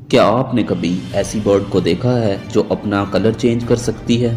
क्या आपने कभी ऐसी बर्ड को देखा है जो अपना कलर चेंज कर सकती है?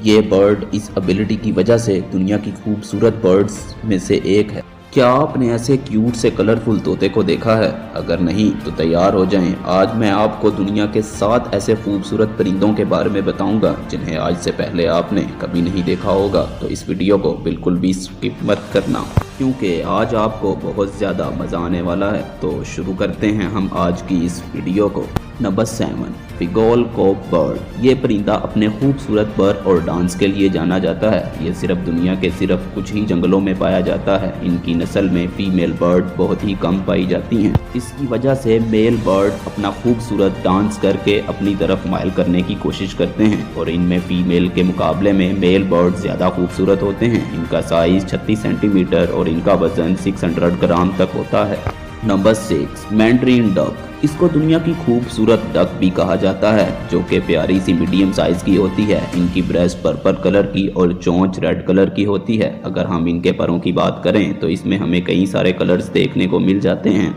ये बर्ड इस एबिलिटी की वजह से दुनिया की खूबसूरत बर्ड्स में से एक है। क्या आपने ऐसे क्यूट से कलरफुल तोते को देखा है? अगर नहीं तो तैयार हो जाएं। आज मैं आपको दुनिया के 7 ऐसे खूबसूरत परिंदों के बारे में बताऊंगा जिन्हें आज से पहले आपने कभी नहीं देखा होगा। तो इस वीडियो को बिल्कुल भी स्किप मत करना क्योंकि आज आपको बहुत ज़्यादा मज़ा आने वाला है। तो शुरू करते हैं हम आज की इस वीडियो को। नंबर 7, फिगोल कोक बर्ड। ये परिंदा अपने खूबसूरत बर और डांस के लिए जाना जाता है। ये सिर्फ दुनिया के सिर्फ कुछ ही जंगलों में पाया जाता है। इनकी नस्ल में फीमेल बर्ड बहुत ही कम पाई जाती हैं। इसकी वजह से मेल बर्ड अपना खूबसूरत डांस करके अपनी तरफ माइल करने की कोशिश करते हैं और इनमें फीमेल के मुकाबले में मेल बर्ड ज़्यादा खूबसूरत होते हैं। इनका साइज 36 सेंटीमीटर और इनका वजन 600 ग्राम तक होता है। Number 6, Mandarin duck. इसको दुनिया की खूबसूरत डक भी कहा जाता है जो कि प्यारी सी मीडियम साइज की होती है। इनकी ब्रेस्ट पर्पल कलर की और चोंच रेड कलर की होती है। अगर हम इनके परों की बात करें तो इसमें हमें कई सारे कलर्स देखने को मिल जाते हैं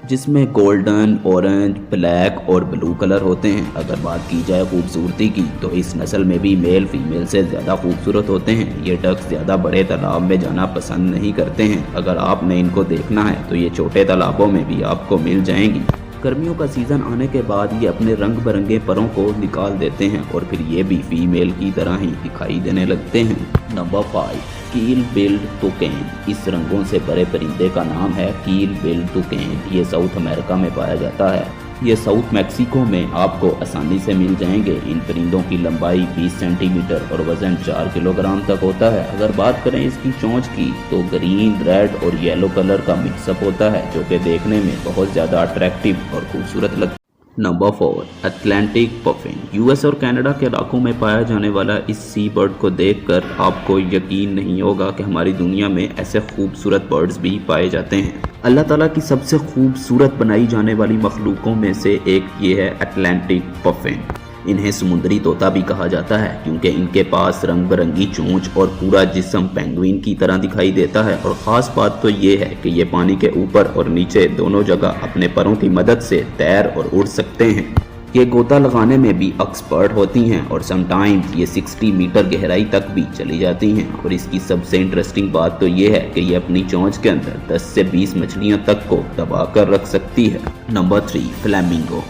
जिसमें गोल्डन, ऑरेंज, ब्लैक और ब्लू कलर होते हैं। अगर बात की जाए खूबसूरती की तो इस नस्ल में भी मेल फीमेल से ज़्यादा खूबसूरत होते हैं। ये डक्स ज़्यादा बड़े तालाब में जाना पसंद नहीं करते हैं। अगर आपने इनको देखना है तो ये छोटे तालाबों में भी आपको मिल जाएंगी। गर्मियों का सीज़न आने के बाद ये अपने रंग बिरंगे परों को निकाल देते हैं और फिर ये भी फीमेल की तरह ही दिखाई देने लगते हैं। नंबर 5, कील बिल्ड टुकेन। इस रंगों से बड़े परिंदे का नाम है कील बिल्ड टुकेन। ये साउथ अमेरिका में पाया जाता है। ये साउथ मैक्सिको में आपको आसानी से मिल जाएंगे। इन परिंदों की लंबाई 20 सेंटीमीटर और वजन 4 किलोग्राम तक होता है। अगर बात करें इसकी चोंच की तो ग्रीन, रेड और येलो कलर का मिक्सअप होता है जो कि देखने में बहुत ज़्यादा अट्रैक्टिव और खूबसूरत लगता है। Number 4, Atlantic puffin. यूएस और कनाडा के इलाकों में पाया जाने वाला इस सी बर्ड को देखकर आपको यकीन नहीं होगा कि हमारी दुनिया में ऐसे खूबसूरत बर्ड्स भी पाए जाते हैं। अल्लाह ताला की सबसे खूबसूरत बनाई जाने वाली मखलूकों में से एक ये है अटलांटिक पफिन। इन्हें समुद्री तोता भी कहा जाता है क्योंकि इनके पास रंग बिरंगी चोंच और पूरा जिस्म पेंगुइन की तरह दिखाई देता है। और ख़ास बात तो ये है कि ये पानी के ऊपर और नीचे दोनों जगह अपने परों की मदद से तैर और उड़ सकते हैं। ये गोता लगाने में भी एक्सपर्ट होती हैं और समटाइम्स ये 60 मीटर गहराई तक भी चली जाती हैं। और इसकी सबसे इंटरेस्टिंग बात तो ये है कि ये अपनी चोंच के अंदर 10 से 20 मछलियों तक को दबा कर रख सकती है। Number 3, flamingo.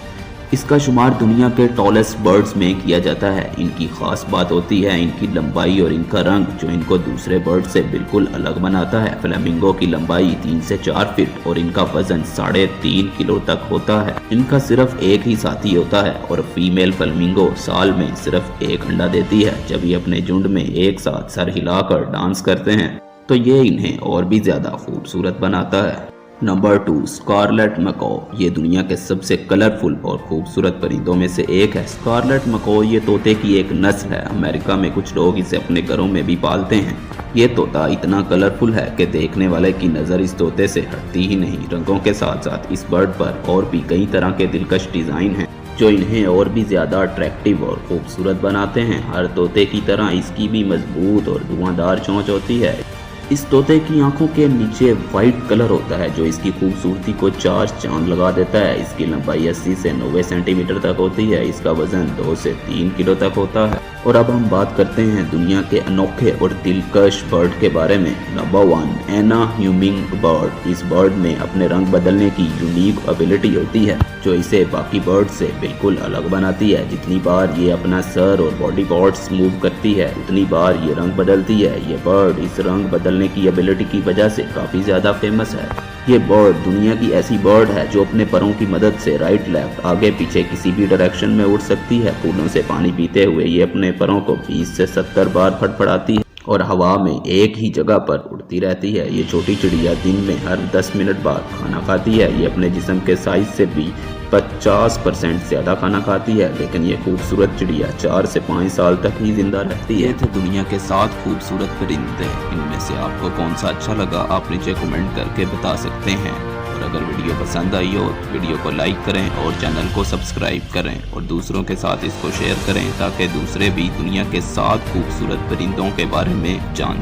इसका शुमार दुनिया के टॉलेस्ट बर्ड्स में किया जाता है। इनकी खास बात होती है इनकी लंबाई और इनका रंग जो इनको दूसरे बर्ड से बिल्कुल अलग बनाता है। फ्लेमिंगो की लंबाई 3 से 4 फीट और इनका वजन 3.5 किलो तक होता है। इनका सिर्फ एक ही साथी होता है और फीमेल फ्लेमिंगो साल में सिर्फ एक अंडा देती है। जब ये अपने झुंड में एक साथ सर हिलाकर डांस करते हैं तो ये इन्हें और भी ज्यादा खूबसूरत बनाता है। नंबर 2, स्कारलेट मको। ये दुनिया के सबसे कलरफुल और खूबसूरत परिंदों में से एक है। स्कारलेट मको ये तोते की एक नस्ल है। अमेरिका में कुछ लोग इसे अपने घरों में भी पालते हैं। ये तोता इतना कलरफुल है कि देखने वाले की नज़र इस तोते से हटती ही नहीं। रंगों के साथ साथ इस बर्ड पर और भी कई तरह के दिलकश डिज़ाइन हैं जो इन्हें और भी ज़्यादा अट्रैक्टिव और खूबसूरत बनाते हैं। हर तोते की तरह इसकी भी मजबूत और धुआंधार चोंच होती है। इस तोते की आंखों के नीचे वाइट कलर होता है जो इसकी खूबसूरती को 4 चांद लगा देता है। इसकी लंबाई 80 से 90 सेंटीमीटर तक होती है। इसका वजन 2 से 3 किलो तक होता है। और अब हम बात करते हैं दुनिया के अनोखे और दिलकश बर्ड के बारे में। नंबर 1, एना ह्यूमिंग बर्ड। इस बर्ड में अपने रंग बदलने की यूनिक एबिलिटी होती है जो इसे बाकी बर्ड से बिल्कुल अलग बनाती है। जितनी बार ये अपना सर और बॉडी पार्ट्स मूव करती है उतनी बार ये रंग बदलती है। ये बर्ड इस रंग बदलने की एबिलिटी की वजह से काफ़ी ज़्यादा फेमस है। ये बर्ड दुनिया की ऐसी बर्ड है जो अपने परों की मदद से राइट लेफ्ट आगे पीछे किसी भी डायरेक्शन में उड़ सकती है। फूलों से पानी पीते हुए ये अपने परों को 20 से 70 बार फड़फड़ाती है और हवा में एक ही जगह पर उड़ती रहती है। ये छोटी चिड़िया दिन में हर 10 मिनट बाद खाना खाती है। ये अपने जिस्म के साइज से भी 50% ज़्यादा खाना खाती है। लेकिन ये खूबसूरत चिड़िया 4 से 5 साल तक ही जिंदा रहती है। ये थे दुनिया के 7 खूबसूरत परिंदे। इनमें से आपको कौन सा अच्छा लगा आप नीचे कमेंट करके बता सकते हैं। और अगर वीडियो पसंद आई हो तो वीडियो को लाइक करें और चैनल को सब्सक्राइब करें और दूसरों के साथ इसको शेयर करें ताकि दूसरे भी दुनिया के 7 खूबसूरत परिंदों के बारे में जान